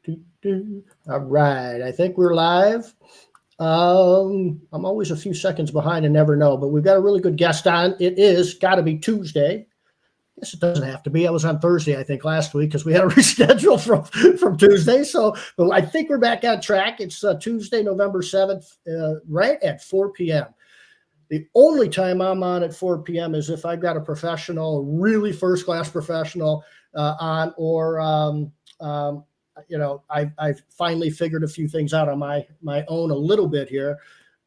All right. I think we're live. I'm always a few seconds behind and never know, but we've got a really good guest on. It is got to be Tuesday. Yes, it doesn't have to be. I was on Thursday, I think, last week because we had to reschedule from Tuesday. So, but I think we're back on track. It's Tuesday, November 7th, right at 4 p.m. The only time I'm on at 4 p.m. is if I've got a professional, really first-class professional on, or I've finally figured a few things out on my own a little bit here.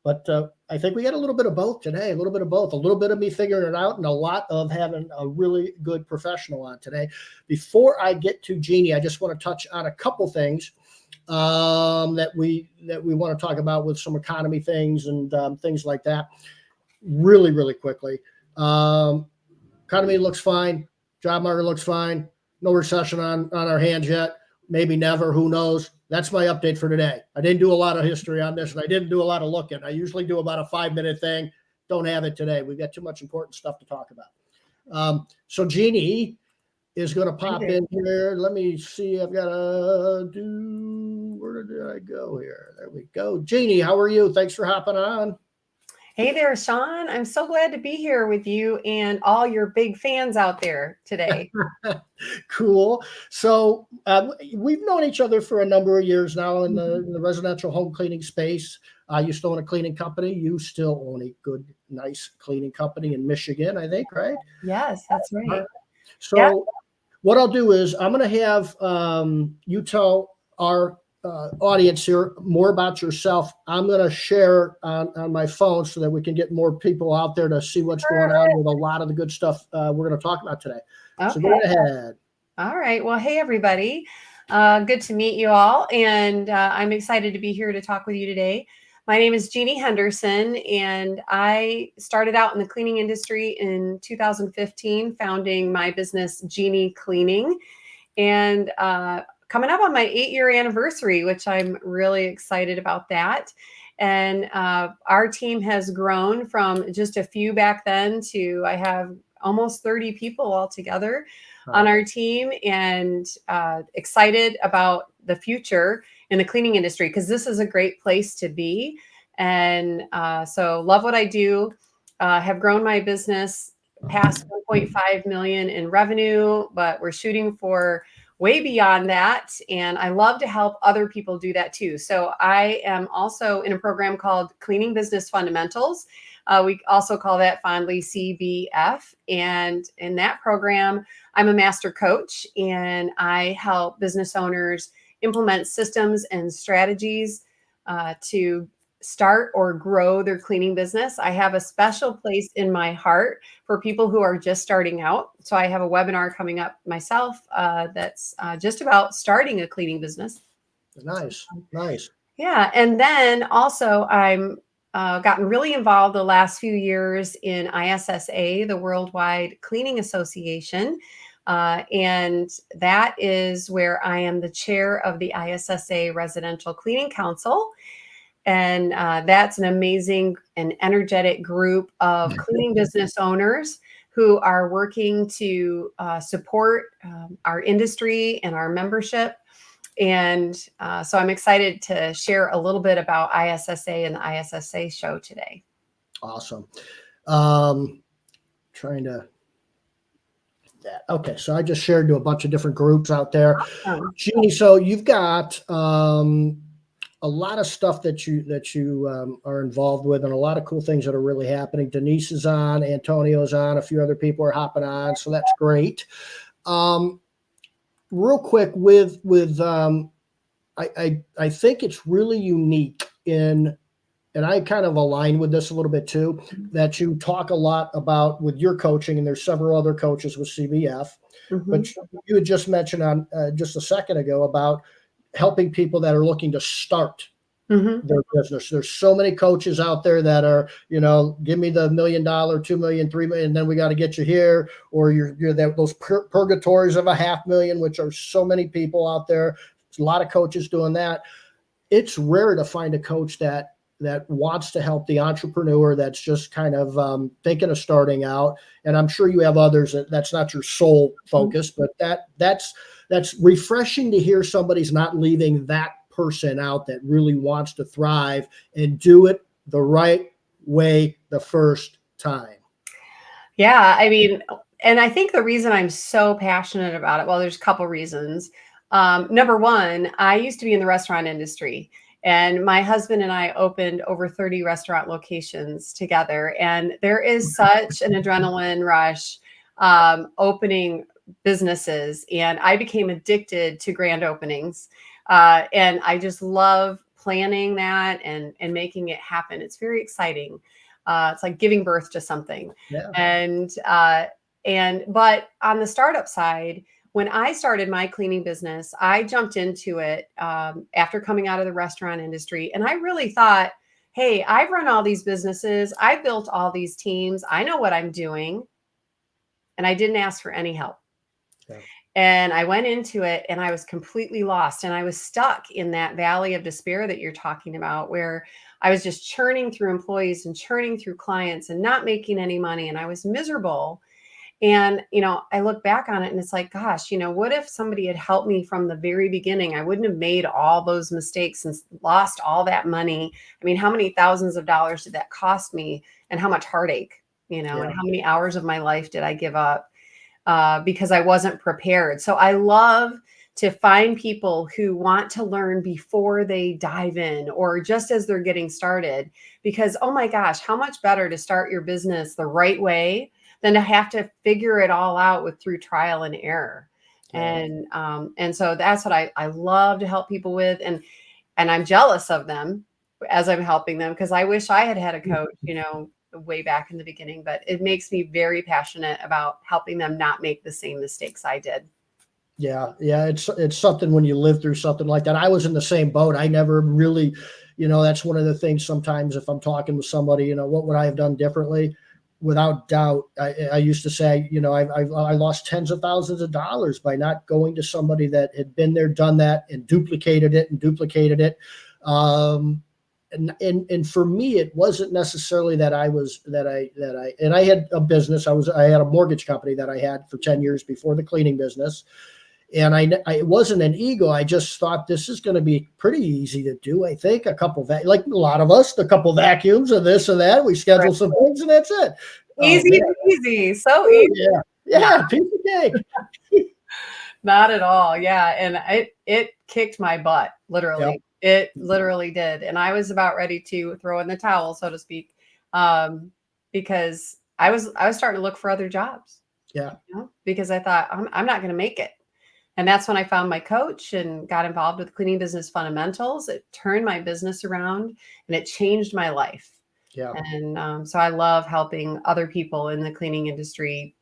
But I think we got a little bit of both today, a little bit of both, a little bit of me figuring it out and a lot of having a really good professional on today. Before I get to Jeannie, I just want to touch on a couple things that we want to talk about with some economy things and things like that. Really, really quickly. Economy looks fine. Job market looks fine. No recession on our hands yet. Maybe never. Who knows? That's my update for today. I didn't do a lot of history on this, and I didn't do a lot of looking. I usually do about a 5-minute thing. Don't have it today. We've got too much important stuff to talk about. So Jeannie is going to pop in here. Let me see. I've got to do. Where did I go here? There we go. Jeannie, how are you? Thanks for hopping on. Hey there, Sean. I'm so glad to be here with you and all your big fans out there today. Cool. So we've known each other for a number of years now in the residential home cleaning space. I used to own a cleaning company. You still own a good, nice cleaning company in Michigan, I think, right? Yes, that's right. So what I'll do is I'm going to have you tell our audience here more about yourself. I'm going to share on my phone so that we can get more people out there to see what's going on with a lot of the good stuff we're going to talk about today. Okay. So go ahead. All right. Well, hey, everybody. Good to meet you all. And I'm excited to be here to talk with you today. My name is Jeannie Henderson, and I started out in the cleaning industry in 2015, founding my business, Jeannie Cleaning. And coming up on my 8-year anniversary, which I'm really excited about that. And our team has grown from just a few back then to I have almost 30 people altogether on our team, and excited about the future in the cleaning industry because this is a great place to be. And so love what I do, have grown my business past 1.5 million in revenue, but we're shooting for way beyond that. And I love to help other people do that too. So I am also in a program called Cleaning Business Fundamentals. We also call that fondly CBF. And in that program, I'm a master coach, and I help business owners implement systems and strategies to start or grow their cleaning business. I have a special place in my heart for people who are just starting out. So I have a webinar coming up myself that's just about starting a cleaning business. Nice. Yeah. And then also I'm gotten really involved the last few years in ISSA, the Worldwide Cleaning Association. And that is where I am the chair of the ISSA Residential Cleaning Council. And that's an amazing and energetic group of cleaning business owners who are working to support our industry and our membership. And so I'm excited to share a little bit about ISSA and the ISSA show today. Awesome. Trying to that. Okay, so I just shared to a bunch of different groups out there. Awesome. Jeannie, so you've got a lot of stuff that you are involved with, and a lot of cool things that are really happening. Denise is on, Antonio's on, a few other people are hopping on, so that's great. Real quick I think it's really unique and I kind of align with this a little bit too, that you talk a lot about with your coaching, and there's several other coaches with CBF, but you had just mentioned on just a second ago about helping people that are looking to start their business. There's so many coaches out there that are, give me the $1 million, $2 million, $3 million, and then we got to get you here, or you're those purgatories of $500,000, which are so many people out there. There's a lot of coaches doing that. It's rare to find a coach that wants to help the entrepreneur that's just kind of thinking of starting out. And I'm sure you have others that's not your sole focus, but that's that's refreshing to hear somebody's not leaving that person out that really wants to thrive and do it the right way the first time. Yeah, I mean, and I think the reason I'm so passionate about it, well, there's a couple reasons. Number one, I used to be in the restaurant industry, and my husband and I opened over 30 restaurant locations together. And there is such an adrenaline rush opening businesses, and I became addicted to grand openings. And I just love planning that and making it happen. It's very exciting. It's like giving birth to something. Yeah. But on the startup side, when I started my cleaning business, I jumped into it after coming out of the restaurant industry. And I really thought, hey, I've run all these businesses. I've built all these teams. I know what I'm doing. And I didn't ask for any help. Yeah. And I went into it and I was completely lost. And I was stuck in that valley of despair that you're talking about, where I was just churning through employees and churning through clients and not making any money. And I was miserable. And, I look back on it and it's like, gosh, what if somebody had helped me from the very beginning? I wouldn't have made all those mistakes and lost all that money. I mean, how many thousands of dollars did that cost me, and how much heartache, and how many hours of my life did I give up because I wasn't prepared? So I love to find people who want to learn before they dive in, or just as they're getting started, because, oh my gosh, how much better to start your business the right way than to have to figure it all out through trial and error. Yeah. And so that's what I love to help people with. And I'm jealous of them as I'm helping them, because I wish I had a coach, way back in the beginning. But it makes me very passionate about helping them not make the same mistakes I did. Yeah. It's something when you live through something like that. I was in the same boat. I never really, that's one of the things sometimes if I'm talking with somebody, what would I have done differently? Without doubt, I used to say, I lost tens of thousands of dollars by not going to somebody that had been there, done that, and duplicated it. And for me, it wasn't necessarily that I had a business. I had a mortgage company that I had for 10 years before the cleaning business. And it wasn't an ego. I just thought this is going to be pretty easy to do. I think like a lot of us, a couple vacuums and this and that. We schedule some things and that's it. Easy. So easy. Yeah. Piece of cake. Not at all. Yeah. And it kicked my butt, literally. Yep. It literally did. And I was about ready to throw in the towel, so to speak, because I was starting to look for other jobs. Yeah. Because I thought I'm not going to make it. And that's when I found my coach and got involved with cleaning business fundamentals. It turned my business around and it changed my life. Yeah. And so I love helping other people in the cleaning industry,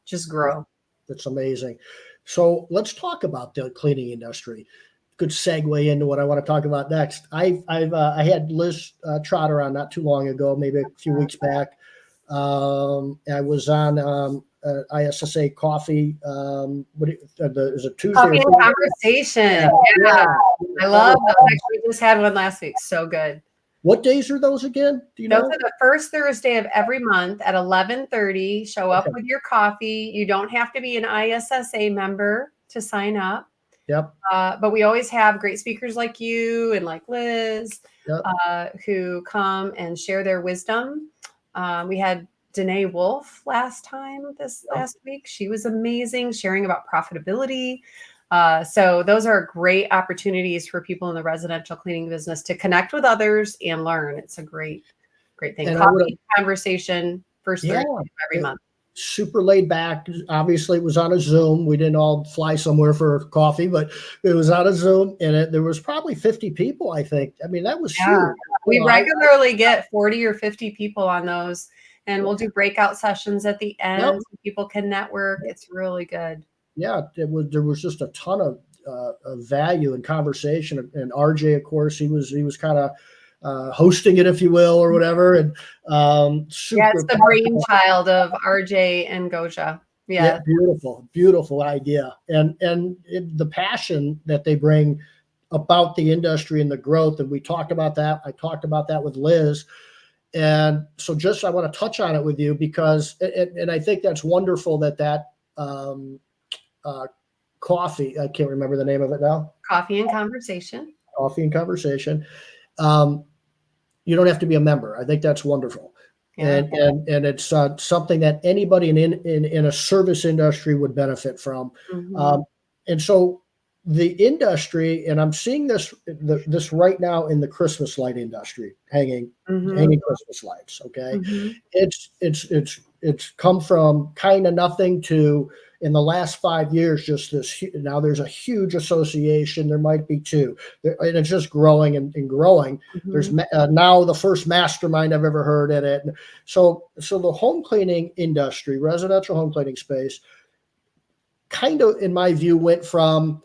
just grow. That's amazing. So let's talk about the cleaning industry. Good segue into what I want to talk about next. I had Liz Trotter on not too long ago, maybe a few weeks back. I was on ISSA Coffee. Is it Tuesday? Coffee and Conversation. Yeah. I love that. Actually, we just had one last week. So good. What days are those again? Do you know? Those are the first Thursday of every month at 11:30. Show up with your coffee. You don't have to be an ISSA member to sign up. Yep. But we always have great speakers like you and like Liz, Yep. who come and share their wisdom. We had Danae Wolf last week. She was amazing, sharing about profitability. So those are great opportunities for people in the residential cleaning business to connect with others and learn. It's a great thing. And Coffee Conversation first Thursday of every month. Super laid back. Obviously, it was on a Zoom. We didn't all fly somewhere for coffee, but it was on a Zoom, and there was probably 50 people, I think. I mean, that was huge. We regularly get 40 or 50 people on those, and we'll do breakout sessions at the end so people can network. It's really good. Yeah, there was just a ton of value and conversation. And RJ, of course, he was kind of hosting it, if you will, or whatever. And super it's the brainchild of RJ and Goja. Yeah, beautiful idea. And the passion that they bring about the industry and the growth. And we talked about that. I talked about that with Liz. And so I want to touch on it with you because, and I think that's wonderful that coffee. I can't remember the name of it now. Coffee and Conversation. Coffee and Conversation. Um, you don't have to be a member. I think that's wonderful. Yeah. And it's something that anybody in a service industry would benefit from. Mhm. And so the industry, and I'm seeing this right now in the Christmas light industry, hanging Mhm. Christmas lights. Okay, Mhm. it's come from kind of nothing to, in the last 5 years, just this. Now there's a huge association. There might be two, and it's just growing and growing. There's Mhm. now the first mastermind I've ever heard in it. So the home cleaning industry, residential home cleaning space, kind of, in my view, went from,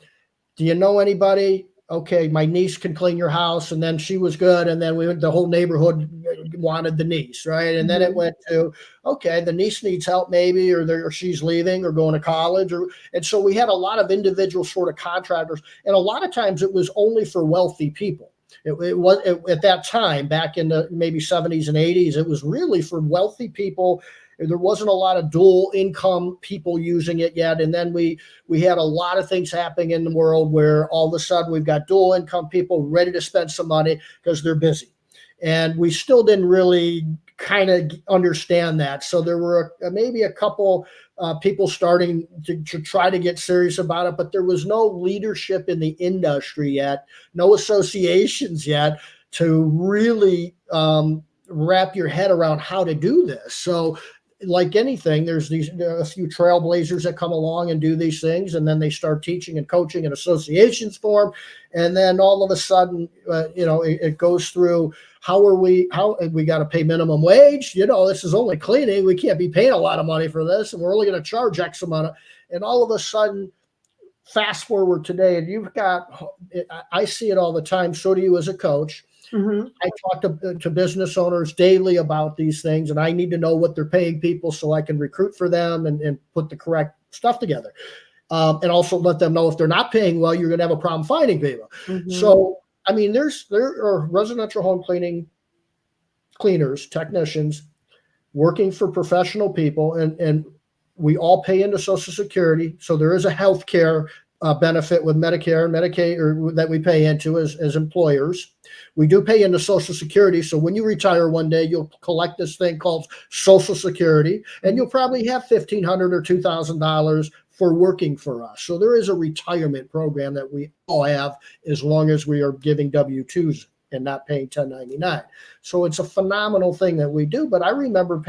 do you know anybody? Okay, my niece can clean your house, and then she was good, and then the whole neighborhood wanted the niece, right? And then it Mhm. went to, okay, the niece needs help maybe, or she's leaving or going to college, and so we had a lot of individual sort of contractors, and a lot of times it was only for wealthy people. It was at that time, back in the maybe 70s and 80s, it was really for wealthy people. There wasn't a lot of dual income people using it yet, and then we had a lot of things happening in the world where all of a sudden we've got dual income people ready to spend some money because they're busy. And we still didn't really kind of understand that. So there were maybe a couple people starting to try to get serious about it, but there was no leadership in the industry yet, no associations yet to really wrap your head around how to do this. So like anything, there's a few trailblazers that come along and do these things, and then they start teaching and coaching and associations form, and then all of a sudden, it goes through. How we got to pay minimum wage? This is only cleaning. We can't be paying a lot of money for this, and we're only going to charge X amount. And all of a sudden, fast forward today, and you've got. I see it all the time. So do you as a coach. Mhm. I talk to business owners daily about these things, and I need to know what they're paying people so I can recruit for them and put the correct stuff together. And also let them know if they're not paying well, you're going to have a problem finding people. Mhm. So, I mean, there are residential home cleaners, technicians working for professional people, and we all pay into Social Security. So there is a health care benefit with Medicare and Medicaid, or that we pay into as employers. We do pay into Social Security. So when you retire one day, you'll collect this thing called Social Security, and you'll probably have $1,500 or $2,000 for working for us. So there is a retirement program that we all have as long as we are giving W-2s and not paying 1099. So it's a phenomenal thing that we do. But I remember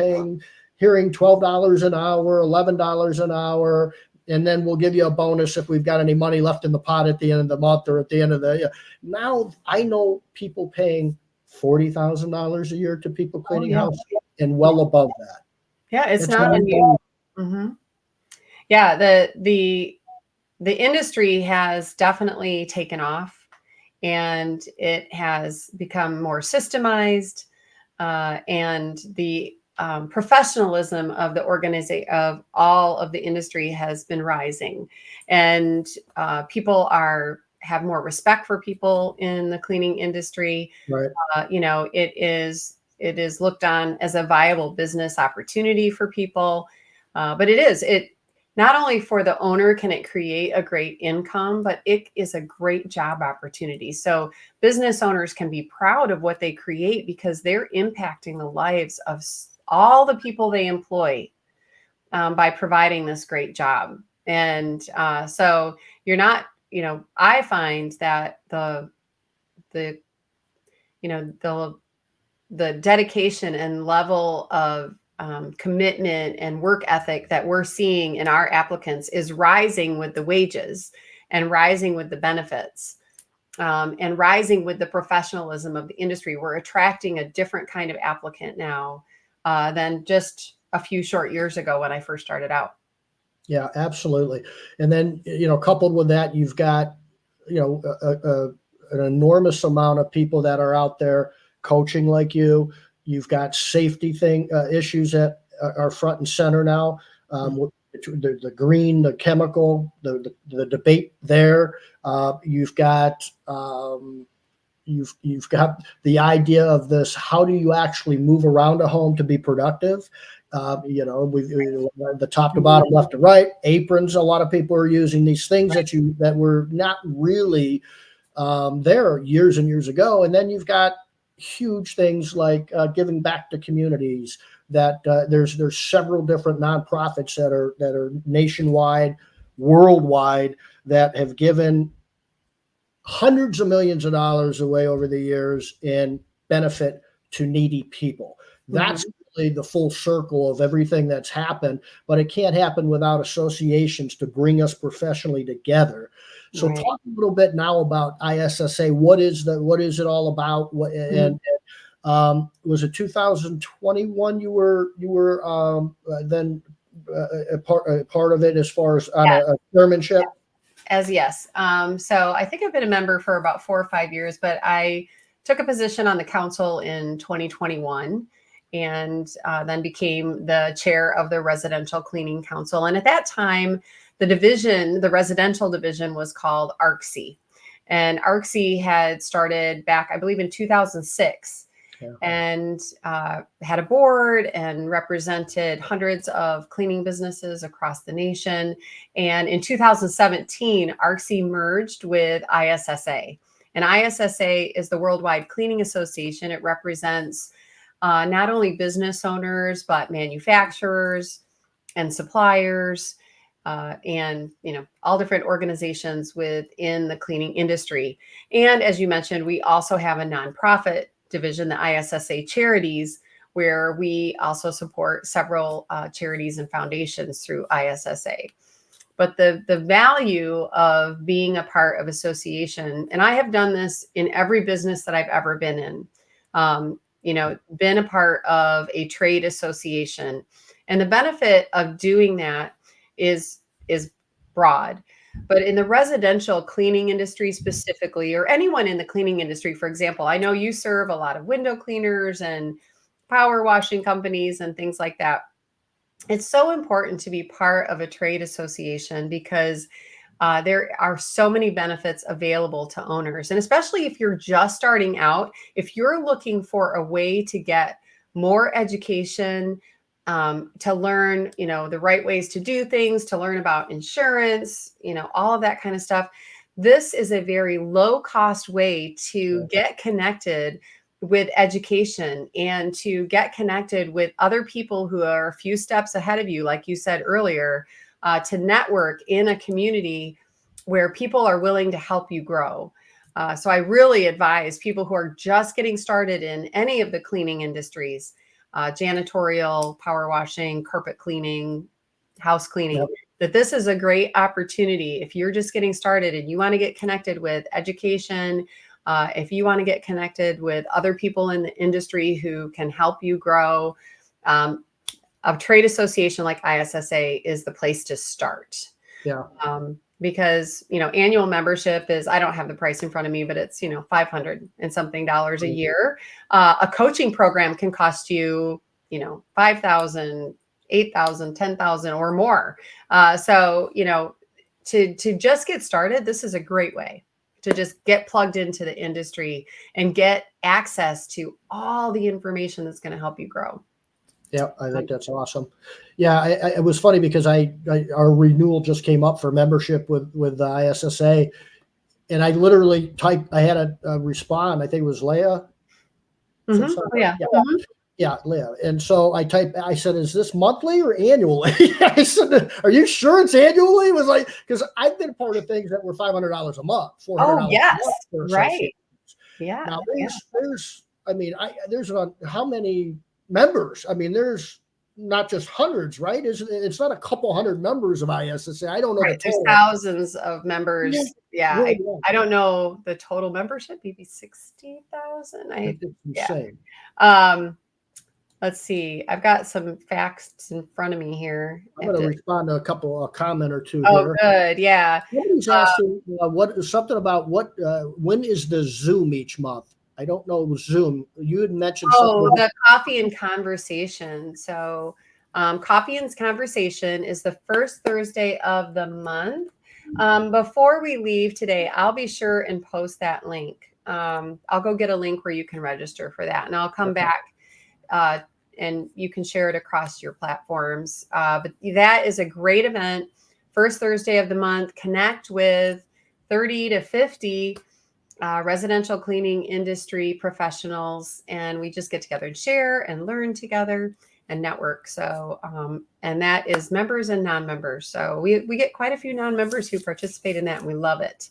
hearing $12 an hour, $11 an hour, and then we'll give you a bonus if we've got any money left in the pot at the end of the month or at the end of the year. Now I know people paying $40,000 a year to people Oh, cleaning yeah. houses and well above that. Yeah, it's It's not unusual. Mhm. Yeah, the industry has definitely taken off, and it has become more systemized, and the professionalism of the organization of all of the industry has been rising, and people have more respect for people in the cleaning industry. right. It is looked on as a viable business opportunity for people, but it not only for the owner can it create a great income, but it is a great job opportunity. So business owners can be proud of what they create because they're impacting the lives of all the people they employ, by providing this great job. And so you're not, I find that the the dedication and level of commitment and work ethic that we're seeing in our applicants is rising with the wages, and rising with the benefits, and rising with the professionalism of the industry. We're attracting a different kind of applicant now, than just a few short years ago when I first started out. Yeah, absolutely. And then, coupled with that, you've got, an enormous amount of people that are out there coaching like you. You've got safety issues that are front and center now. With the green, the chemical, the debate there. You've got you've got the idea of this. How do you actually move around a home to be productive? The top to bottom, left to right, aprons. A lot of people are using these things that were not really there years and years ago. And then you've got huge things like giving back to communities. That there's several different nonprofits that are nationwide, worldwide, that have given hundreds of millions of dollars away over the years in benefit to needy people. That's really the full circle of everything that's happened, but it can't happen without associations to bring us professionally together. So talk a little bit now about ISSA. What is it all about? Was it 2021 you were then a part of it as far as on a chairmanship? Yes. So I think I've been a member for about 4 or 5 years, but I took a position on the council in 2021 and then became the chair of the Residential Cleaning Council. And at that time, the residential division was called ARCSI. And ARCSI had started back, I believe, in 2006. And had a board and represented hundreds of cleaning businesses across the nation. And in 2017, ARCSI merged with ISSA. And ISSA is the Worldwide Cleaning Association. It represents not only business owners, but manufacturers and suppliers, and all different organizations within the cleaning industry. And as you mentioned, we also have a nonprofit division, the ISSA Charities, where we also support several charities and foundations through ISSA. But the value of being a part of association, and I have done this in every business that I've ever been in, been a part of a trade association. And the benefit of doing that is broad. But in the residential cleaning industry specifically, or anyone in the cleaning industry, for example, I know you serve a lot of window cleaners and power washing companies and things like that. It's so important to be part of a trade association because there are so many benefits available to owners. And especially if you're just starting out, if you're looking for a way to get more education, to learn, the right ways to do things, to learn about insurance, all of that kind of stuff. This is a very low cost way to get connected with education and to get connected with other people who are a few steps ahead of you, like you said earlier, to network in a community where people are willing to help you grow. So I really advise people who are just getting started in any of the cleaning industries, janitorial, power washing, carpet cleaning, house cleaning, that this is a great opportunity. If you're just getting started and you want to get connected with education, if you want to get connected with other people in the industry who can help you grow, a trade association like ISSA is the place to start. Because, annual membership is, I don't have the price in front of me, but it's, $500 and something a year. A coaching program can cost you, $5,000, $8,000, $10,000 or more. So, to just get started, this is a great way to just get plugged into the industry and get access to all the information that's going to help you grow. Yeah, I think that's awesome. Yeah, it was funny because our renewal just came up for membership with the ISSA, and I literally typed. I had a respond. I think it was Leah. Yeah, Leah. And so I typed. I said, "Is this monthly or annually?" I said, "Are you sure it's annually?" It was like, because I've been part of things that were $500 a month, $400 a month. Right. Yeah. Now there's how many members? I mean, there's not just hundreds, right? It's not a couple hundred members of ISSA. I don't know. Right. There's thousands of members. Yeah. I don't know the total membership, maybe 60,000. Insane. Let's see. I've got some facts in front of me here. I'm going to respond to a comment or two here. Oh, good. Yeah. Somebody's asking when is the Zoom each month? I don't know Zoom. You had mentioned something. The Coffee and Conversation. So Coffee and Conversation is the first Thursday of the month. Before we leave today, I'll be sure and post that link. I'll go get a link where you can register for that. And I'll come back and you can share it across your platforms. But that is a great event. First Thursday of the month, connect with 30 to 50 residential cleaning industry professionals, and we just get together and share and learn together and network. So, and that is members and non-members. So we get quite a few non-members who participate in that, and we love it.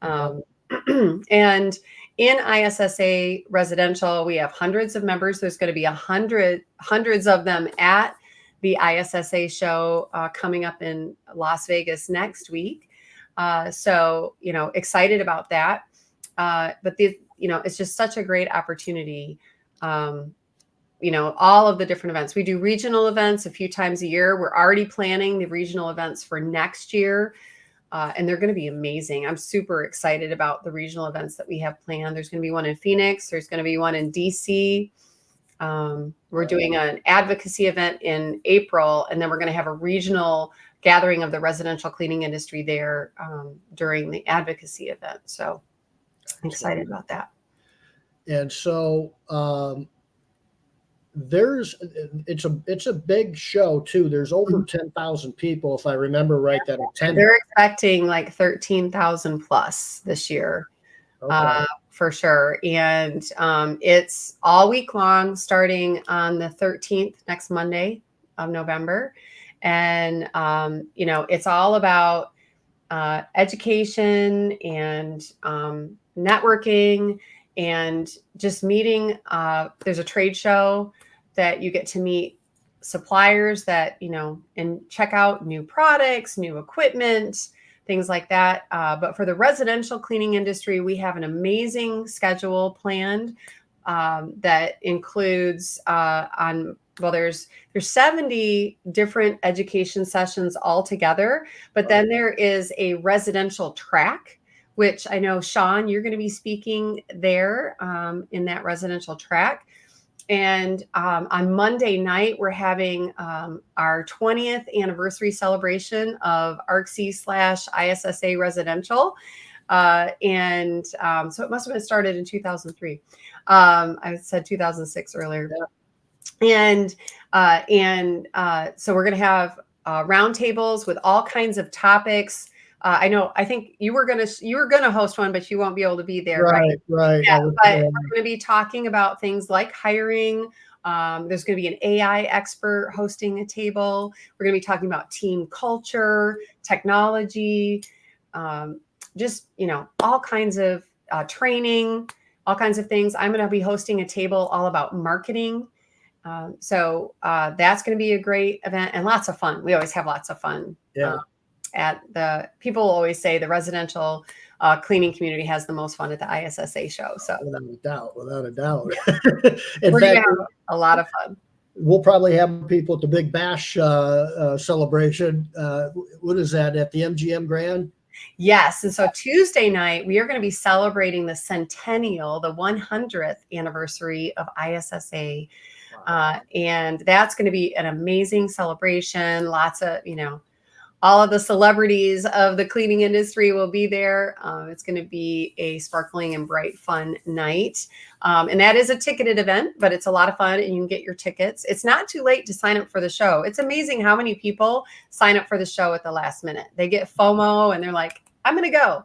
And in ISSA residential, we have hundreds of members. There's going to be hundreds of them at the ISSA show coming up in Las Vegas next week. So, excited about that. But it's just such a great opportunity. All of the different events. We do regional events a few times a year. We're already planning the regional events for next year. And they're going to be amazing. I'm super excited about the regional events that we have planned. There's going to be one in Phoenix. There's going to be one in DC. We're doing an advocacy event in April, and then we're going to have a regional gathering of the residential cleaning industry there during the advocacy event. So I'm excited about that. And so it's a big show too. There's over 10,000 people, if I remember right, that attend. They're expecting like 13,000 plus this year. Okay. For sure. And it's all week long, starting on the 13th, next Monday of November. And, it's all about education and networking and just meeting. There's a trade show that you get to meet suppliers that, and check out new products, new equipment, things like that. But for the residential cleaning industry, we have an amazing schedule planned that includes there's 70 different education sessions altogether, but then there is a residential track, which I know, Sean, you're going to be speaking there in that residential track. And on Monday night, we're having our 20th anniversary celebration of ARCC/ISSA Residential. So it must have been started in 2003. I said 2006 earlier. Yeah. So we're going to have roundtables with all kinds of topics. I think you were gonna host one, but you won't be able to be there, right? Right. Yeah, but we're going to be talking about things like hiring. There's going to be an AI expert hosting a table. We're going to be talking about team culture, technology, just all kinds of training, all kinds of things. I'm going to be hosting a table all about marketing. So that's going to be a great event and lots of fun. We always have lots of fun. Yeah. People always say the residential cleaning community has the most fun at the ISSA show. So without a doubt. We're going to have a lot of fun. We'll probably have people at the Big Bash celebration. What is that, at the MGM Grand? Yes. And so Tuesday night, we are going to be celebrating the centennial, the 100th anniversary of ISSA. Wow. And that's going to be an amazing celebration. Lots of, all of the celebrities of the cleaning industry will be there. It's going to be a sparkling and bright, fun night. And that is a ticketed event, but it's a lot of fun and you can get your tickets. It's not too late to sign up for the show. It's amazing how many people sign up for the show at the last minute. They get FOMO and they're like, I'm going to go.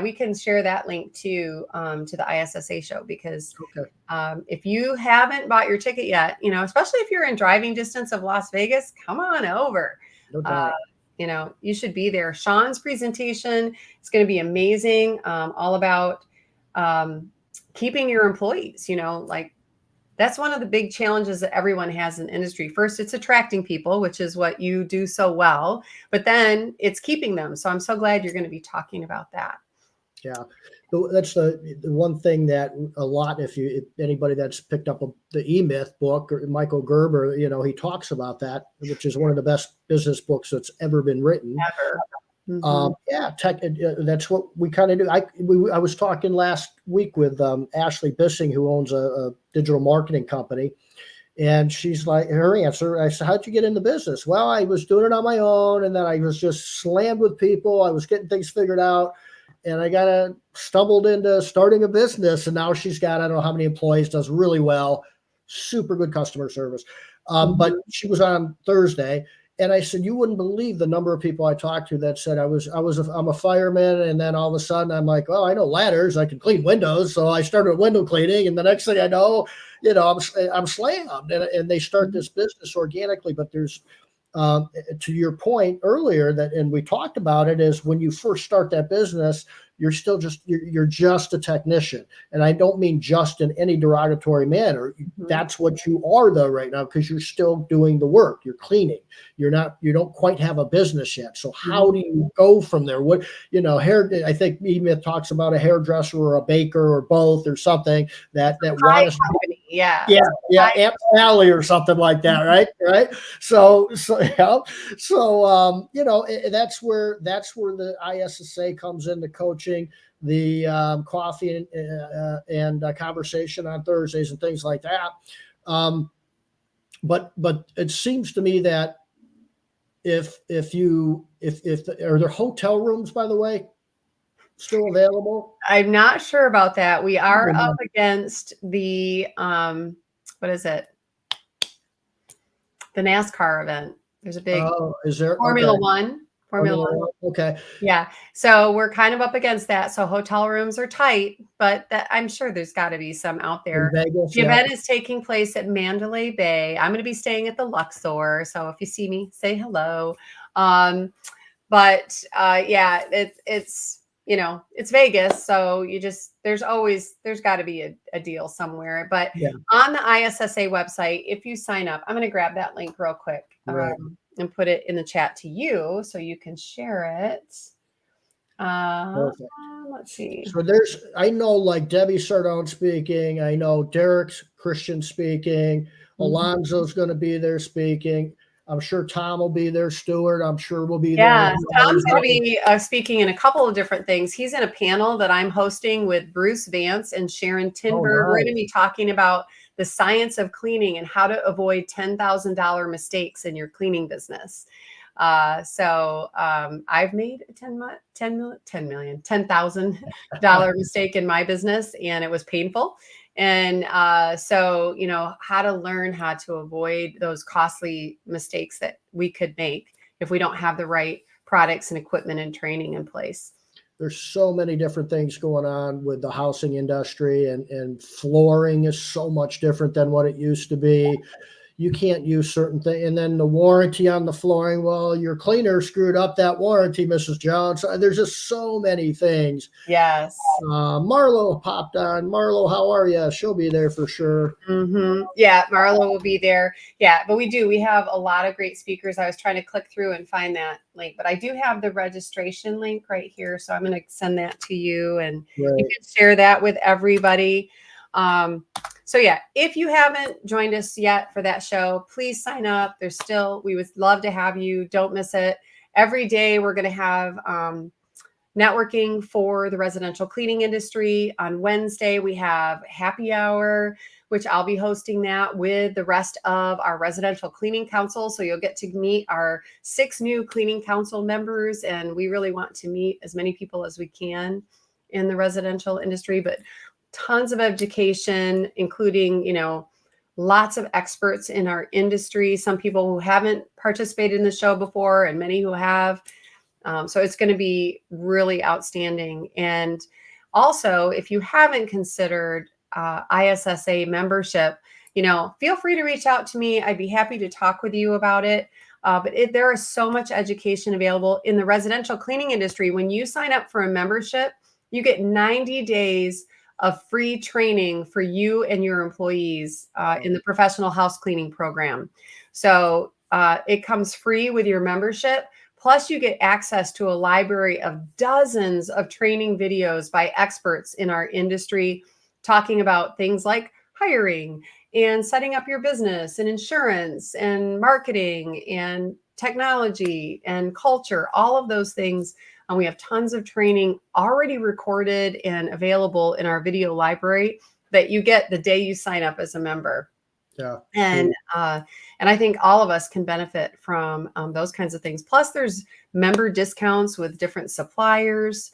We can share that link to the ISSA show, because if you haven't bought your ticket yet, especially if you're in driving distance of Las Vegas, come on over. No doubt. You should be there. Sean's presentation is going to be amazing. All about keeping your employees, that's one of the big challenges that everyone has in the industry. First, it's attracting people, which is what you do so well, but then it's keeping them. So I'm so glad you're going to be talking about that. Yeah, that's the one thing that a lot, if anybody that's picked up the E-Myth book, or Michael Gerber, he talks about that, which is one of the best business books that's ever been written. Ever. Mm-hmm. That's what we kind of do. I was talking last week with Ashley Bissing, who owns a digital marketing company, and she's like, her answer, I said, how'd you get into business? Well, I was doing it on my own, and then I was just slammed with people. I was getting things figured out, and I stumbled into starting a business, and now she's got, I don't know how many employees, does really well. super good customer service. But she was on Thursday, and I said, you wouldn't believe the number of people I talked to that said I'm a fireman, and then all of a sudden I'm like, oh, I know ladders, I can clean windows, so I started window cleaning, and the next thing I know, I'm slammed, and they start this business organically. But there's to your point earlier and we talked about it, is when you first start that business, you're still you're just a technician. And I don't mean just in any derogatory manner. That's what you are though right now, because you're still doing the work. You're cleaning. You don't quite have a business yet. So how do you go from there? What, I think E-Myth talks about a hairdresser or a baker or both or something that want to. Company. Yeah. Aunt Sally or something like that, right? So yeah, so that's where the ISSA comes in, the coaching, the coffee and conversation on Thursdays and things like that. But it seems to me that if are there hotel rooms, by the way, still available? I'm not sure about that. We are up against the what is it? The NASCAR event. There's a big is there Formula okay. One. Formula One. Okay. Yeah. So we're kind of up against that. So hotel rooms are tight, but I'm sure there's got to be some out there. In Vegas, the event is taking place at Mandalay Bay. I'm going to be staying at the Luxor. So if you see me, say hello. But it's it's Vegas. So there's got to be a deal somewhere. But on the ISSA website, if you sign up, I'm going to grab that link real quick. Right. And put it in the chat to you so you can share it. Let's see. So I know like Debbie Sardone speaking. I know Derek's Christian speaking. Alonzo's going to be there speaking. I'm sure Tom will be there. Stuart, I'm sure will be there. Yeah, Tom's going to be speaking in a couple of different things. He's in a panel that I'm hosting with Bruce Vance and Sharon Tinberg. We're going to be talking about the science of cleaning and how to avoid $10,000 mistakes in your cleaning business. So I've made a $10,000 mistake in my business, and it was painful. And so, how to learn how to avoid those costly mistakes that we could make if we don't have the right products and equipment and training in place. There's so many different things going on with the housing industry, and flooring is so much different than what it used to be. You can't use certain things. And then the warranty on the flooring, well, your cleaner screwed up that warranty, Mrs. Jones. There's just so many things. Yes. Marlo popped on. Marlo, how are you? She'll be there for sure. Yeah, Marlo will be there. Yeah, but we have a lot of great speakers. I was trying to click through and find that link, but I do have the registration link right here. So I'm going to send that to you, and you can share that with everybody. So yeah, if you haven't joined us yet for that show, please sign up. We would love to have you. Don't miss it. Every day we're going to have networking for the residential cleaning industry. On Wednesday, we have happy hour, which I'll be hosting that with the rest of our residential cleaning council. So you'll get to meet our 6 new cleaning council members. And we really want to meet as many people as we can in the residential industry, but tons of education, including, lots of experts in our industry, some people who haven't participated in the show before and many who have. So it's going to be really outstanding. And also, if you haven't considered ISSA membership, feel free to reach out to me. I'd be happy to talk with you about it. But there is so much education available in the residential cleaning industry. When you sign up for a membership, you get 90 days of free training for you and your employees in the professional house cleaning program. So it comes free with your membership. Plus, you get access to a library of dozens of training videos by experts in our industry talking about things like hiring and setting up your business and insurance and marketing and technology and culture, all of those things. And we have tons of training already recorded and available in our video library that you get the day you sign up as a member. Yeah. And I think all of us can benefit from those kinds of things. Plus, there's member discounts with different suppliers.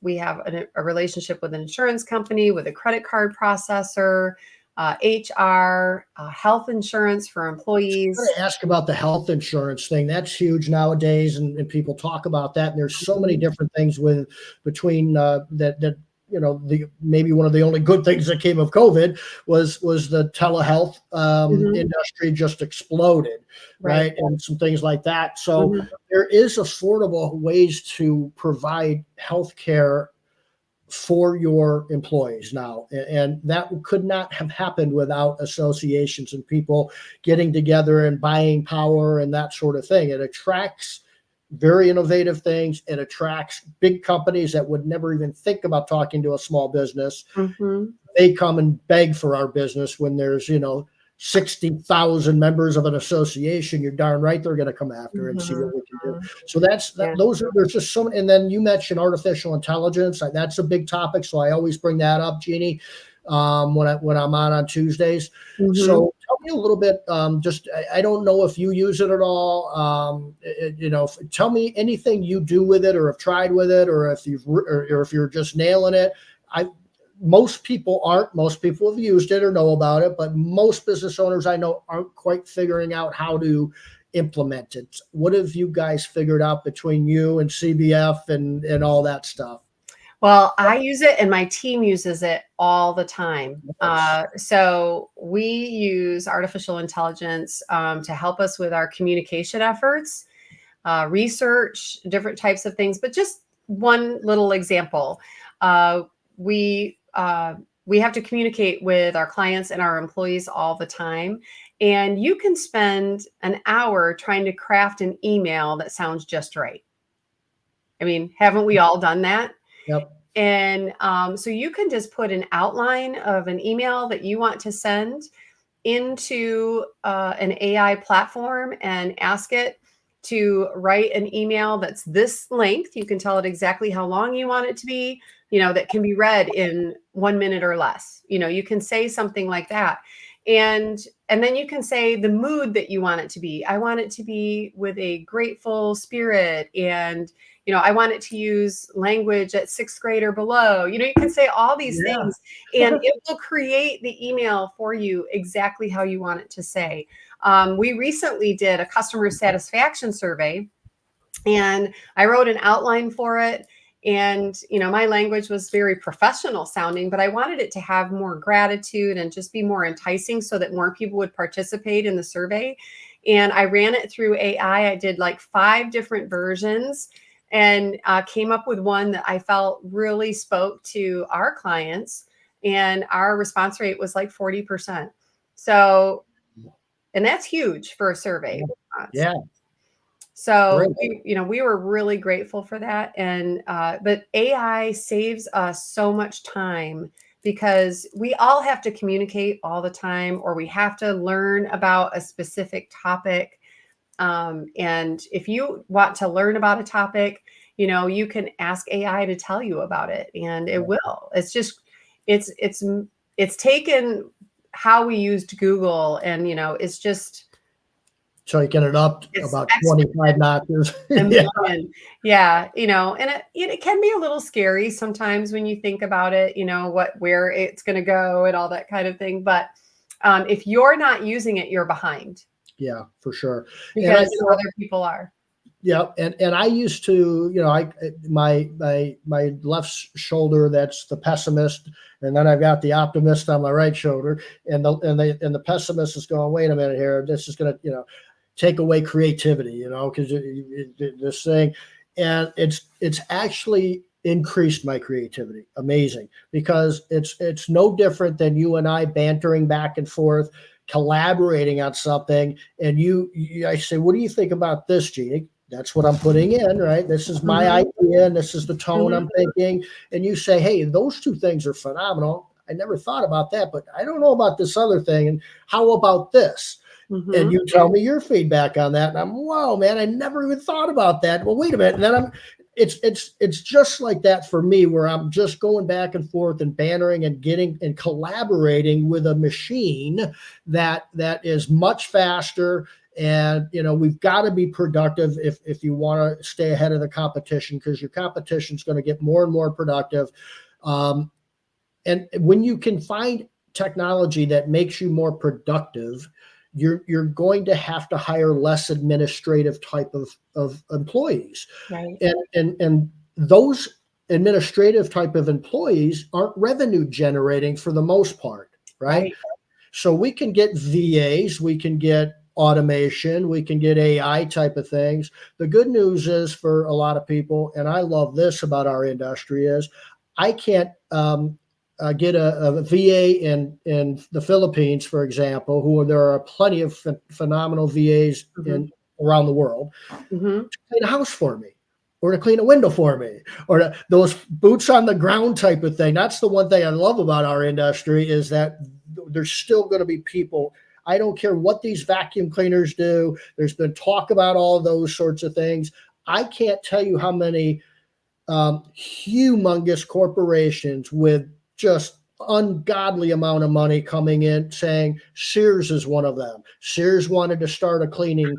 We have a relationship with an insurance company, with a credit card processor. HR, health insurance for employees. To ask about the health insurance thing. That's huge nowadays, and people talk about that. And there's so many different things between that the maybe one of the only good things that came of COVID was the telehealth industry just exploded, right? And some things like that. So there is affordable ways to provide healthcare for your employees now, and that could not have happened without associations and people getting together and buying power and that sort of thing. It attracts very innovative things. It attracts big companies that would never even think about talking to a small business. They come and beg for our business when there's 60,000 members of an association. You're darn right they're going to come after and see what we can do. So there's just so many. And then you mentioned artificial intelligence. That's a big topic. So I always bring that up, Jeannie, when I'm on Tuesdays. So tell me a little bit. I don't know if you use it at all. Tell me anything you do with it, or have tried with it, or if you're just nailing it. Most people aren't. Most people have used it or know about it, but most business owners I know aren't quite figuring out how to implement it. What have you guys figured out between you and CBF and all that stuff? Well, I use it and my team uses it all the time. So we use artificial intelligence to help us with our communication efforts, research, different types of things. But just one little example, we have to communicate with our clients and our employees all the time. And you can spend an hour trying to craft an email that sounds just right. I mean, haven't we all done that? Yep. And so you can just put an outline of an email that you want to send into an AI platform and ask it to write an email that's this length. You can tell it exactly how long you want it to be, that can be read in 1 minute or less. You can say something like that. And then you can say the mood that you want it to be. I want it to be with a grateful spirit. And, I want it to use language at 6th grade or below. You can say all these things and it will create the email for you exactly how you want it to say. We recently did a customer satisfaction survey and I wrote an outline for it. And, my language was very professional sounding, but I wanted it to have more gratitude and just be more enticing so that more people would participate in the survey. And I ran it through AI. I did like 5 different versions and came up with one that I felt really spoke to our clients. And our response rate was like 40%. So, and that's huge for a survey. Yeah. So, we were really grateful for that. And, but AI saves us so much time because we all have to communicate all the time, or we have to learn about a specific topic. And if you want to learn about a topic, you can ask AI to tell you about it and it will. It's just, it's taken how we used Google and, it's just, taking it up about 25 notches. Yeah. And it can be a little scary sometimes when you think about it, where it's going to go and all that kind of thing. But if you're not using it, you're behind. Yeah, for sure. Because other people are. Yeah, and I used to, my left shoulder, that's the pessimist, and then I've got the optimist on my right shoulder, and the pessimist is going, wait a minute here, this is going to, take away creativity, because this thing, and it's actually increased my creativity. Amazing, because it's no different than you and I bantering back and forth, collaborating on something, and I say, what do you think about this, Jeannie? That's what I'm putting in, right? This is my idea, and this is the tone I'm thinking. And you say, hey, those 2 things are phenomenal. I never thought about that, but I don't know about this other thing. And how about this? And you tell me your feedback on that. And I'm, whoa, man, I never even thought about that. Well, wait a minute. And then it's just like that for me, where I'm just going back and forth and bantering and getting and collaborating with a machine that is much faster. And, we've got to be productive if you want to stay ahead of the competition, because your competition is going to get more and more productive. And when you can find technology that makes you more productive, you're going to have to hire less administrative type of employees. Right. And those administrative type of employees aren't revenue generating for the most part, right? Right. So we can get VAs, we can get automation, we can get AI type of things. The good news is for a lot of people, and I love this about our industry, is I can't get a VA in the Philippines, for example, who there are plenty of phenomenal VAs Mhm. around the world, Mhm. to clean a house for me, or to clean a window for me, or those boots on the ground type of thing. That's the one thing I love about our industry, is that there's still going to be people. I don't care what these vacuum cleaners do. There's been talk about all those sorts of things. I can't tell you how many humongous corporations with just ungodly amount of money coming in saying Sears is one of them. Sears wanted to start a cleaning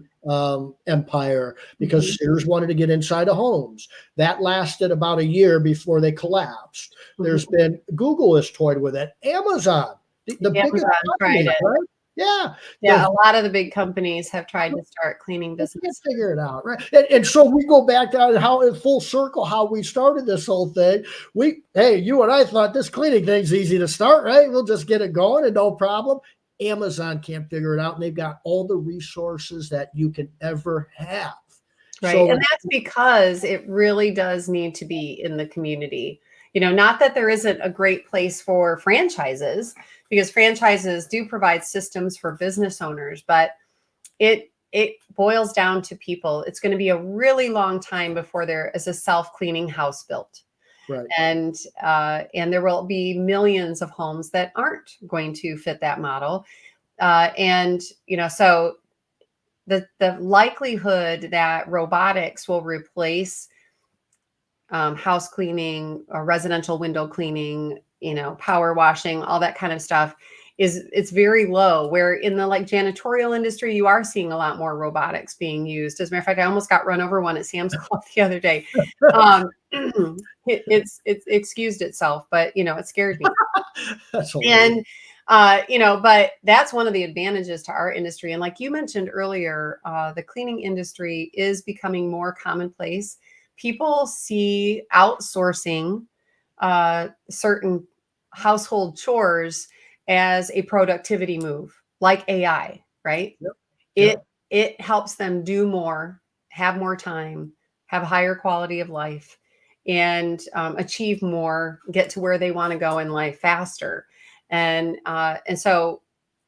empire because Mhm. Sears wanted to get inside of homes. That lasted about a year before they collapsed. There's Mhm. been Google has toyed with it. Amazon, the biggest Amazon tried company, it. right? Yeah, Yeah, a lot of the big companies have tried to start cleaning they can't business. figure it out, right? And so we go back down how in full circle how we started this whole thing. Hey, you and I thought this cleaning thing's easy to start, right? We'll just get it going and no problem. Amazon can't figure it out, and they've got all the resources that you can ever have. Right. So And that's because it really does need to be in the community. Not that there isn't a great place for franchises, because franchises do provide systems for business owners, but it boils down to people. It's going to be a really long time before there is a self-cleaning house built. right, And there will be millions of homes that aren't going to fit that model. So the likelihood that robotics will replace house cleaning or residential window cleaning, power washing, all that kind of stuff it's very low. Where in the janitorial industry, you are seeing a lot more robotics being used. As a matter of fact, I almost got run over one at Sam's Club the other day. Um, it's excused itself, but it scared me. that's hilarious. And but that's one of the advantages to our industry. And like you mentioned earlier, the cleaning industry is becoming more commonplace. People see outsourcing certain household chores as a productivity move, like AI, right? Yep, it yep, it helps them do more, have more time, have higher quality of life, and achieve more, get to where they want to go in life faster. And so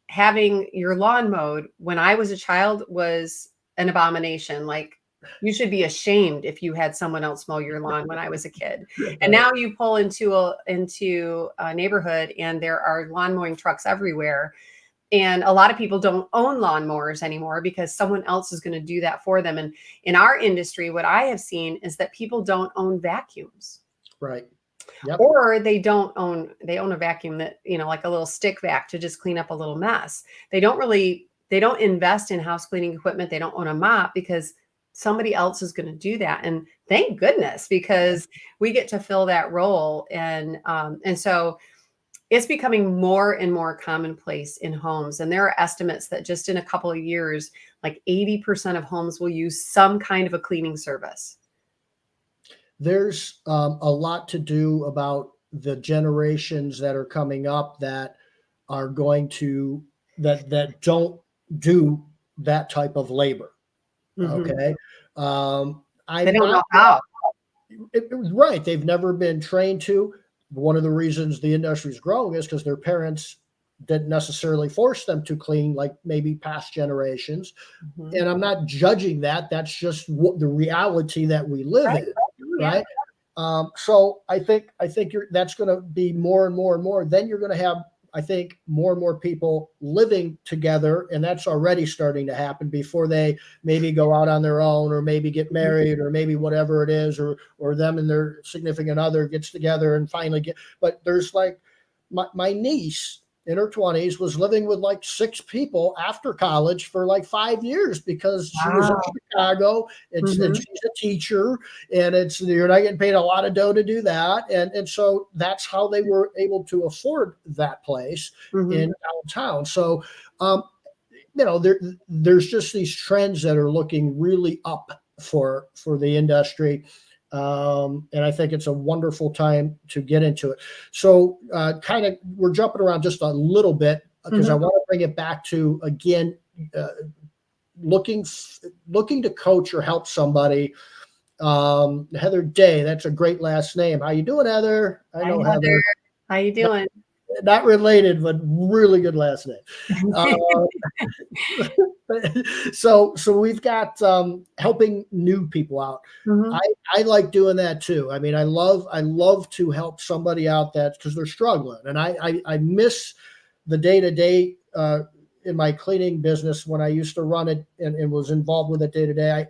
having your lawn mowed when I was a child was an abomination. Like, you should be ashamed if you had someone else mow your lawn when I was a kid. And right. now you pull into a neighborhood and there are lawn mowing trucks everywhere. And a lot of people don't own lawnmowers anymore because someone else is going to do that for them. And in our industry, what I have seen is that people don't own vacuums, Right. Yep. or they own a vacuum that, like a little stick vac to just clean up a little mess. They don't invest in house cleaning equipment. They don't own a mop because somebody else is going to do that. And thank goodness, because we get to fill that role. And so it's becoming more and more commonplace in homes. And there are estimates that just in a couple of years, like 80% of homes will use some kind of a cleaning service. There's a lot to do about the generations that are coming up that are going to that don't do that type of labor. Mhm. Okay, They I'm don't not know how. right. They've never been trained to. One of the reasons the industry is growing is because their parents didn't necessarily force them to clean like maybe past generations. Mhm. And I'm not judging that. That's just what the reality that we live Right. in, Oh, yeah. right? So I think that's going to be more and more and more. Then you're going to have, I think, more and more people living together, and that's already starting to happen before they maybe go out on their own, or maybe get Mhm. married, or maybe whatever it is, or them and their significant other gets together and finally get. But there's like my niece. in her 20s was living with like 6 people after college for like 5 years because she was in Wow. Chicago and Mhm. she's a teacher, and you're not getting paid a lot of dough to do that. And so that's how they were able to afford that place Mhm. in downtown. So, um, there's just these trends that are looking really up for the industry. And I think it's a wonderful time to get into it. So, kind of, we're jumping around just a little bit because I Mhm. want to bring it back to again, uh, looking looking to coach or help somebody. Heather Day, that's a great last name. How you doing, Heather? I Hi, know Heather. Heather. How you Not, doing? not related, but really good last name. Uh, so we've got helping new people out. I Mhm. I like doing that too. I mean, I love to help somebody out that because they're struggling, and I miss the day to day in my cleaning business when I used to run it and was involved with it day to day.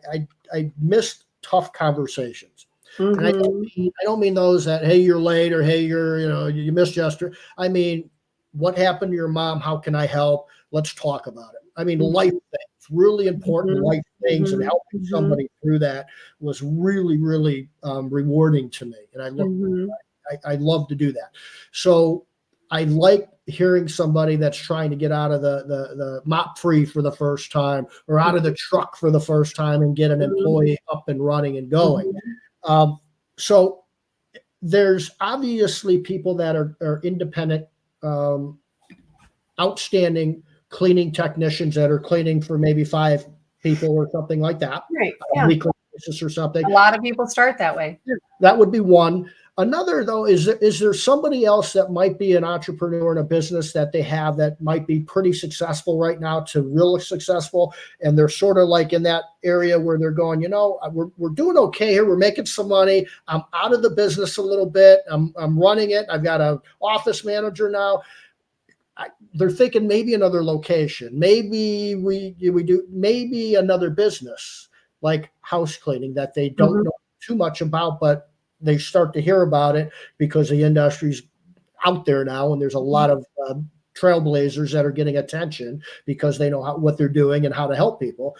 I missed tough conversations. And Mhm. I don't mean those that, hey, you're late, or hey, you missed yesterday. I mean, what happened to your mom? How can I help? Let's talk about it. I mean, life Mhm. things, really important Mhm. life things, and Mhm. helping Mhm. somebody through that was really, really rewarding to me. And Mhm. I love to do that. So I like hearing somebody that's trying to get out of the mop free for the first time, or out of the truck for the first time, and get an Mhm. employee up and running and going. Mhm. Um, so there's obviously people that are independent, um, outstanding cleaning technicians that are cleaning for maybe 5 people or something like that Right. on a Yeah. weekly basis or something. A lot of people start that way. That would be one. Another, though, is there somebody else that might be an entrepreneur in a business that they have that might be pretty successful right now to really successful, and they're sort of like in that area where they're going, we're doing okay here, we're making some money, I'm out of the business a little bit, I'm running it, I've got an office manager now. They're thinking maybe another location, maybe we do maybe another business like house cleaning that they don't Mhm. know too much about, but they start to hear about it because the industry's out there now, and there's a lot of trailblazers that are getting attention because they know what they're doing and how to help people.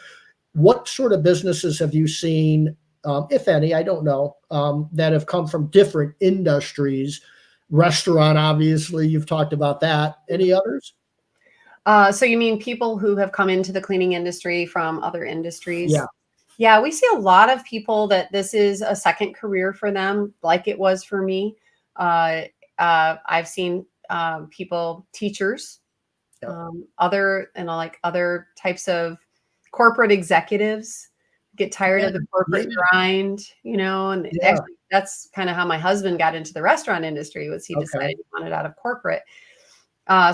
What sort of businesses have you seen, if any, I don't know, that have come from different industries? Restaurant, obviously, you've talked about that. Any others? So you mean people who have come into the cleaning industry from other industries? Yeah. Yeah, we see a lot of people that this is a second career for them, like it was for me. Uh, I've seen people, teachers, Yeah. like other types of corporate executives get tired Yeah. of the corporate Yeah. grind, and Yeah. actually that's kind of how my husband got into the restaurant industry was he Okay. decided he wanted out of corporate.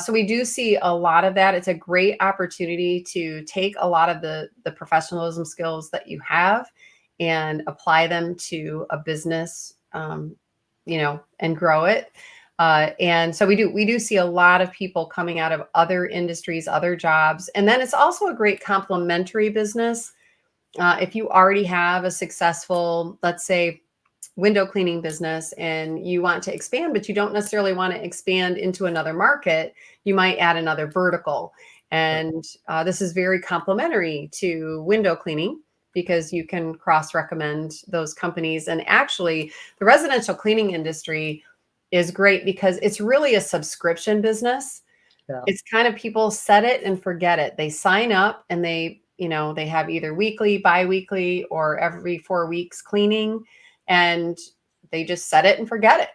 So we do see a lot of that. It's a great opportunity to take a lot of the professionalism skills that you have and apply them to a business, and grow it. And so we do see a lot of people coming out of other industries, other jobs, and then it's also a great complementary business. If you already have a successful, let's say, window cleaning business and you want to expand, but you don't necessarily want to expand into another market, you might add another vertical. And this is very complementary to window cleaning because you can cross recommend those companies. And actually, the residential cleaning industry is great because it's really a subscription business. Yeah. It's kind of people set it and forget it. They sign up and they have either weekly, biweekly, or every 4 weeks cleaning, and they just set it and forget it.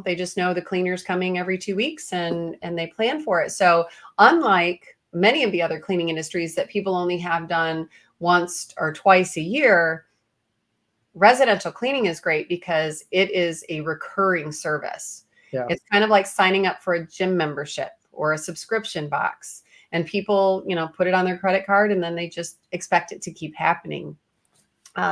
They just know the cleaner's coming every 2 weeks and they plan for it. So unlike many of the other cleaning industries that people only have done once or twice a year, residential cleaning is great because it is a recurring service. Yeah. It's kind of like signing up for a gym membership or a subscription box. And people, put it on their credit card and then they just expect it to keep happening.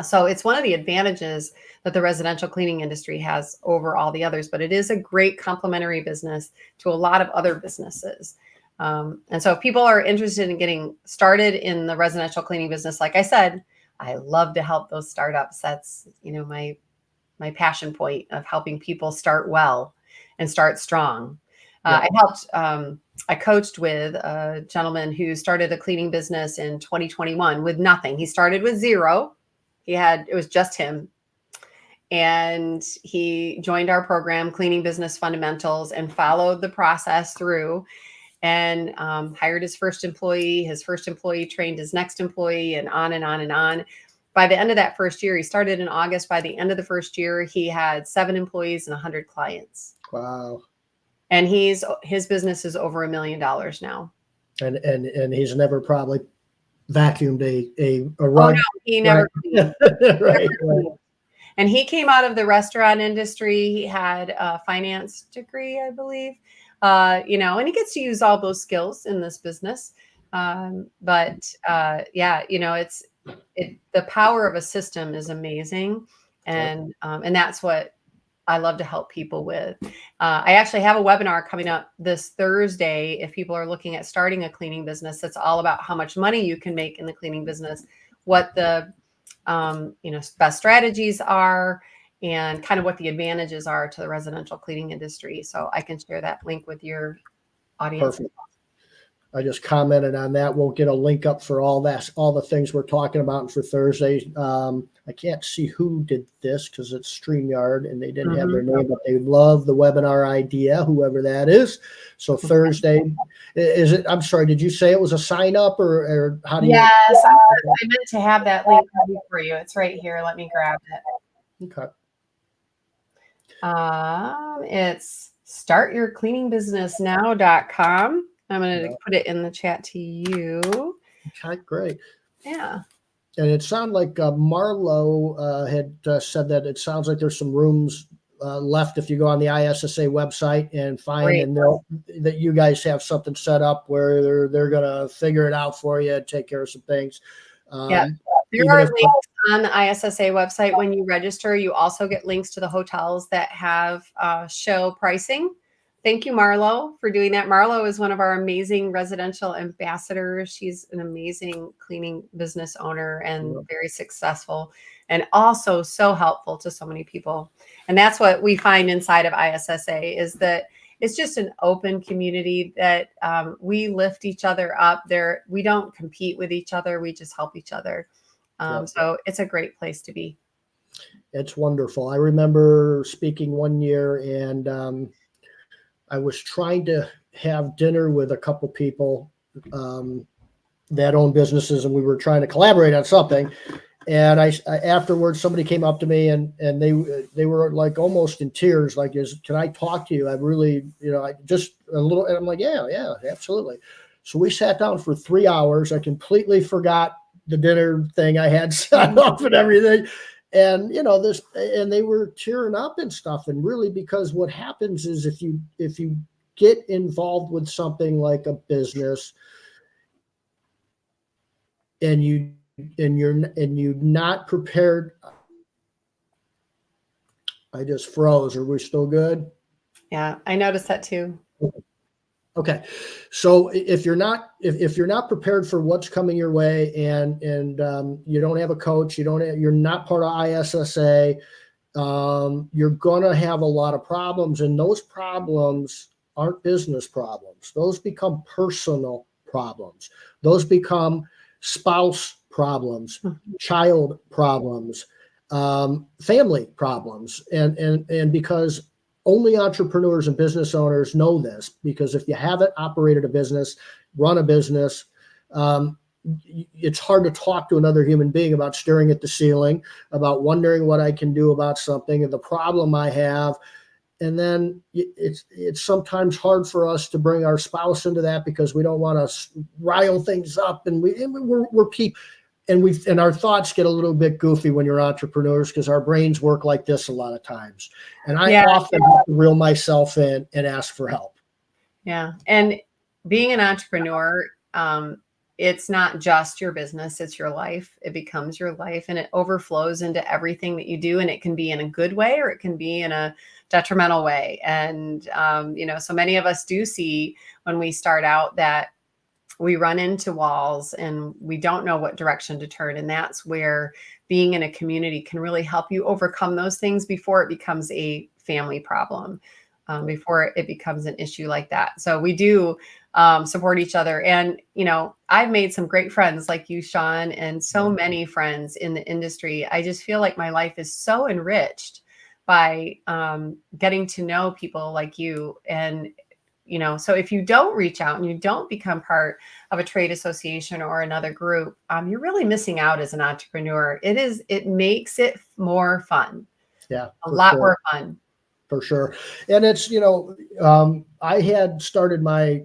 So it's one of the advantages that the residential cleaning industry has over all the others, but it is a great complementary business to a lot of other businesses. And so if people are interested in getting started in the residential cleaning business, like I said, I love to help those startups. That's, my passion point of helping people start well and start strong. I helped, I coached with a gentleman who started a cleaning business in 2021 with nothing. He started with zero. It was just him. And he joined our program, Cleaning Business Fundamentals, and followed the process through and hired his first employee. His first employee trained his next employee, and on and on and on. By the end of that first year, he started in August. By the end of the first year, he had 7 employees and 100 clients. Wow. And his business is over $1 million now. And he's never probably vacuumed a rug. Oh no, he never. Right. Right. And he came out of the restaurant industry. He had a finance degree, I believe. And he gets to use all those skills in this business. The power of a system is amazing. And that's what I love to help people with. I actually have a webinar coming up this Thursday. If people are looking at starting a cleaning business, that's all about how much money you can make in the cleaning business, what the best strategies are, and kind of what the advantages are to the residential cleaning industry. So I can share that link with your audience. Perfect. I just commented on that. We'll get a link up for all the things we're talking about for Thursday. I can't see who did this because it's StreamYard and they didn't have their name, but they love the webinar idea, whoever that is. So Thursday, is it? I'm sorry, did you say it was a sign up or how do you? Yes, I meant to have that link ready for you. It's right here. Let me grab it. Okay. It's startyourcleaningbusinessnow.com. I'm going to put it in the chat to you. Okay, great. Yeah. And it sounded like Marlo had said that it sounds like there's some rooms left if you go on the ISSA website and find that you guys have something set up where they're going to figure it out for you and take care of some things. There are links on the ISSA website. When you register, you also get links to the hotels that have show pricing. Thank you, Marlo, for doing that. Marlo is one of our amazing residential ambassadors. She's an amazing cleaning business owner and very successful, and also so helpful to so many people. And that's what we find inside of ISSA is that it's just an open community that we lift each other up. We don't compete with each other. We just help each other. So it's a great place to be. It's wonderful. I remember speaking one year and I was trying to have dinner with a couple people that own businesses, and we were trying to collaborate on something. And I afterwards, somebody came up to me and they were like almost in tears, like, can I talk to you? I really, I just a little, and I'm like, yeah, absolutely. So we sat down for 3 hours. I completely forgot the dinner thing I had set up and everything. And and they were tearing up and stuff. And really, because what happens is if you get involved with something like a business and you're not prepared. I just froze. Are we still good? Yeah, I noticed that too. Okay. So if you're not prepared for what's coming your way and you don't have a coach, you're not part of ISSA, you're going to have a lot of problems, and those problems aren't business problems. Those become personal problems. Those become spouse problems, child problems, family problems. And because only entrepreneurs and business owners know this, because if you haven't operated a business, run a business, it's hard to talk to another human being about staring at the ceiling, about wondering what I can do about something and the problem I have. And then it's sometimes hard for us to bring our spouse into that because we don't want to rile things up, and we're people. And our thoughts get a little bit goofy when you're entrepreneurs because our brains work like this a lot of times. And I often have to reel myself in and ask for help. Yeah. And being an entrepreneur, it's not just your business, it's your life. It becomes your life and it overflows into everything that you do. And it can be in a good way or it can be in a detrimental way. And, so many of us do see when we start out that we run into walls and we don't know what direction to turn. And that's where being in a community can really help you overcome those things before it becomes a family problem. before it becomes an issue like that. So we do support each other. And, I've made some great friends like you, Sean, and so many friends in the industry. I just feel like my life is so enriched by getting to know people like you. And, so if you don't reach out and you don't become part of a trade association or another group, you're really missing out as an entrepreneur. It makes it more fun. Yeah, a lot more fun. For sure. And it's, I had started my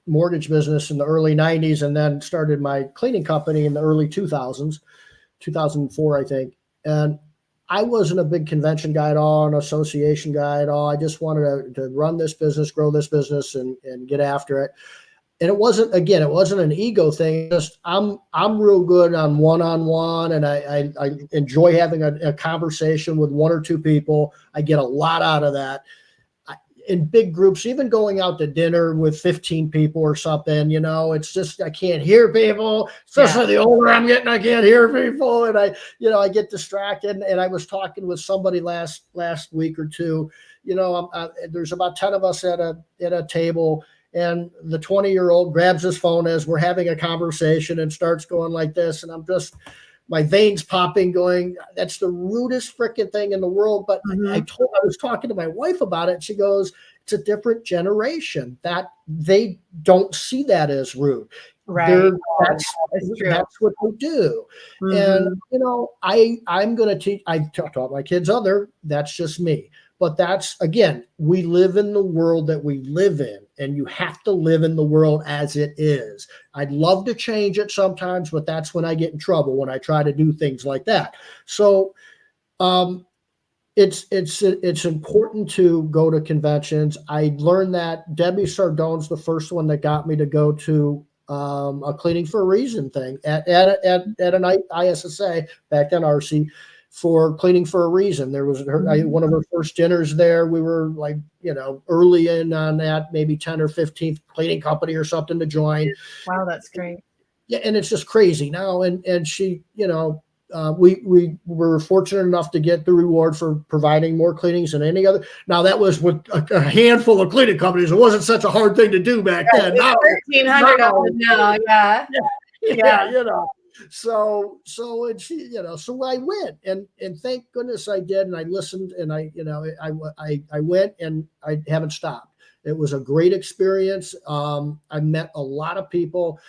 mortgage business in the early 90s and then started my cleaning company in the early 2000s, 2004, I think. And I wasn't a big convention guy at all, an association guy at all. I just wanted to run this business, grow this business, and get after it. And it wasn't an ego thing. Just I'm real good on one-on-one, and I enjoy having a conversation with one or two people. I get a lot out of that. In big groups, even going out to dinner with 15 people or something, it's just, I can't hear people, especially the older I'm getting, I can't hear people. And I get distracted. And I was talking with somebody last week or two, there's about 10 of us at a table, and the 20-year-old grabs his phone as we're having a conversation and starts going like this. And I'm just, my veins popping, going, that's the rudest freaking thing in the world. But I was talking to my wife about it. And she goes, it's a different generation that they don't see that as rude. Right. That's what they do. And, I'm going to teach, I taught my kids that's just me. But that's, again, we live in the world that we live in, and you have to live in the world as it is. I'd love to change it sometimes, but that's when I get in trouble, when I try to do things like that. So it's important to go to conventions. I learned that Debbie Sardone's the first one that got me to go to a Cleaning for a Reason thing at an ISSA, back then RC, for Cleaning for a Reason. There was one of her first dinners there. We were like, early in on that, maybe 10 or 15th cleaning company or something to join. Wow, that's great. Yeah, and it's just crazy now. And she, we were fortunate enough to get the reward for providing more cleanings than any other. Now that was with a handful of cleaning companies. It wasn't such a hard thing to do back then. Now, 1,300 now, yeah. So it's, so I went, and thank goodness I did. And I listened, and I went, and I haven't stopped. It was a great experience. I met a lot of people,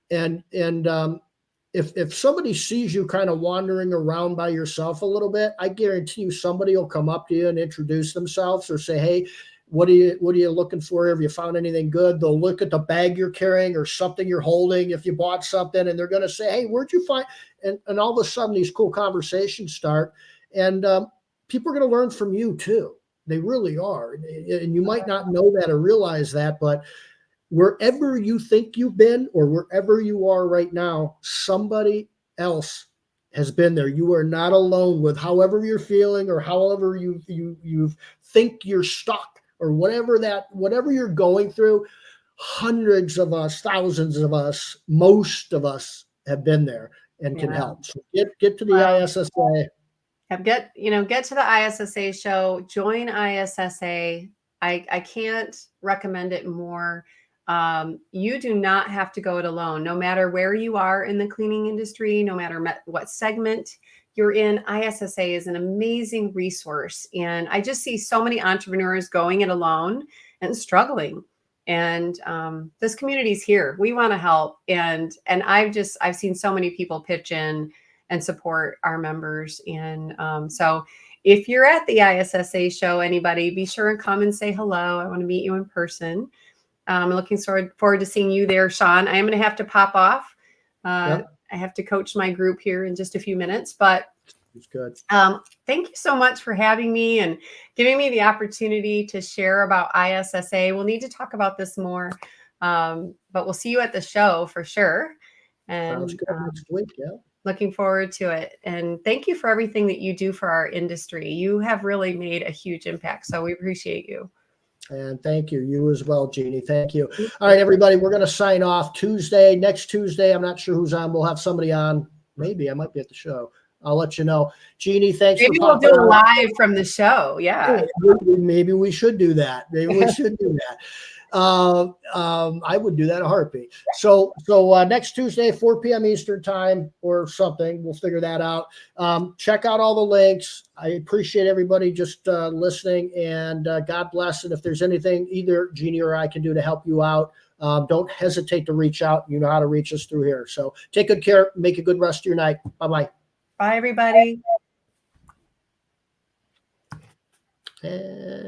and if somebody sees you kind of wandering around by yourself a little bit, I guarantee you somebody will come up to you and introduce themselves, or say, hey, what are you looking for? Have you found anything good? They'll look at the bag you're carrying or something you're holding, if you bought something, and they're going to say, hey, where'd you find? And all of a sudden these cool conversations start, and people are going to learn from you too. They really are. And you might not know that or realize that, but wherever you think you've been, or wherever you are right now, somebody else has been there. You are not alone with however you're feeling, or however you think you're stuck, or whatever you're going through. Hundreds of us, thousands of us, most of us have been there and can help. So get to the ISSA. Get to the ISSA show, join ISSA. I can't recommend it more. You do not have to go it alone. No matter where you are in the cleaning industry, no matter what segment you're in, ISSA is an amazing resource. And I just see so many entrepreneurs going it alone and struggling. And this community is here. We want to help. And I've seen so many people pitch in and support our members. And so if you're at the ISSA show, anybody, be sure and come and say hello. I want to meet you in person. I'm looking forward to seeing you there, Sean. I am going to have to pop off. I have to coach my group here in just a few minutes, but it's good. Thank you so much for having me and giving me the opportunity to share about ISSA. We'll need to talk about this more, but we'll see you at the show for sure. And sounds good. Next week, yeah. Looking forward to it. And thank you for everything that you do for our industry. You have really made a huge impact, so we appreciate you. And thank you. You as well, Jeannie. Thank you. All right, everybody, we're going to sign off next Tuesday. I'm not sure who's on. We'll have somebody on. Maybe I might be at the show. I'll let you know. Jeannie, thanks Maybe for we'll popping do a on. live from the show. Yeah. Maybe we should do that. Maybe we should do that. I would do that in a heartbeat. So next Tuesday, 4 p.m. Eastern time or something. We'll figure that out. Check out all the links. I appreciate everybody just listening, and God bless. And if there's anything either Jeannie or I can do to help you out, don't hesitate to reach out. You know how to reach us through here. So take good care. Make a good rest of your night. Bye-bye. Bye, everybody. And